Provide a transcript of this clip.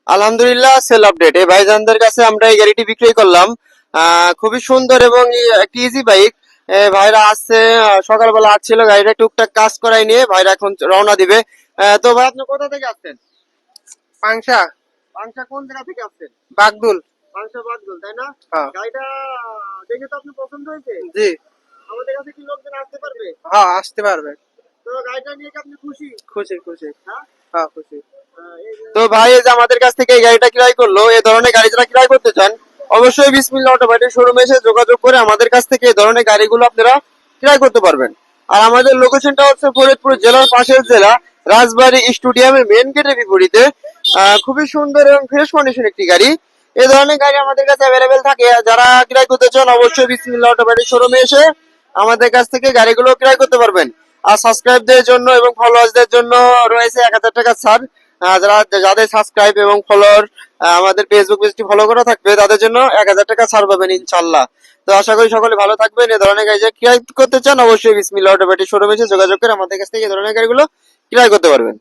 আলহামদুলিল্লাহ, sell update. এই ভাইজানদের কাছে আমরা এই গাড়িটি বিক্রয় করলাম। খুবই সুন্দর এবং একটি ইজি বাইক। ভাইরা আসছে, সকালবেলা আসছিল, গাড়িটা টুকটাক কাজ করাই নিয়ে ভাইরা এখন রওনা দিবে। তো ভাই, আপনি কোথা থেকে আসছেন? পাংশা। পাংশা কোন জায়গা থেকে আসছেন? বাগদুল। পাংশা বাদগুল, তাই না? হ্যাঁ। গাড়িটা দেখে তো আপনি পছন্দ হয়েছে? জি। আমাদের কাছে কি লোকজন আসতে পারবে? হ্যাঁ, আসতে পারবে। তো গাড়িটা নিয়ে কি আপনি খুশি? খুশি খুশি। হ্যাঁ। হ্যাঁ, খুশি। তো ভাই, এই যে আমাদের কাছ থেকে এই গাড়িটা ক্রয় করলো, এই ধরনের গাড়ি যারা ক্রয় করতে চান অবশ্যই বিসমিল্লাহ অটোমোটিভ শোরুমে এসে যোগাযোগ করে আমাদের কাছ থেকে এই ধরনের গাড়িগুলো আপনারা ক্রয় করতে পারবেন। আর আমাদের লোকেশনটা হচ্ছে ফরিদপুর জেলার পাশের জেলা, রাজবাড়ী স্টেডিয়ামের মেন গেটের বিপরীতে। খুবই সুন্দর এবং ফ্রেশ কন্ডিশন একটি গাড়ি। এই ধরনের গাড়ি আমাদের কাছে অ্যাভেলেবেল থাকে। যারা ক্রয় করতে চান অবশ্যই বিসমিল্লাহ অটোমোটিভ শোরুমে এসে আমাদের কাছ থেকে গাড়িগুলো ক্রয় করতে পারবেন। আর সাবস্ক্রাইবদের জন্য এবং ফলোয়ার্সদের জন্য রয়েছে 1000 টাকা ছাড়। যাদের সাবস্ক্রাইব এবং ফলোয়ার আমাদের ফেসবুক পেজটি ফলো করা থাকবে তাদের জন্য 1000 টাকা ছাড় পাবেন ইনশাল্লাহ। তো আশা করি সকলে ভালো থাকবেন। এই ধরনের গাড়ি যে ক্রয় করতে চান অবশ্যই বিসমিল্লাহ অটোমোটিভ শোরুমে এসে যোগাযোগ করে আমাদের কাছ থেকে এই ধরনের গাড়িগুলো ক্রয় করতে পারবেন।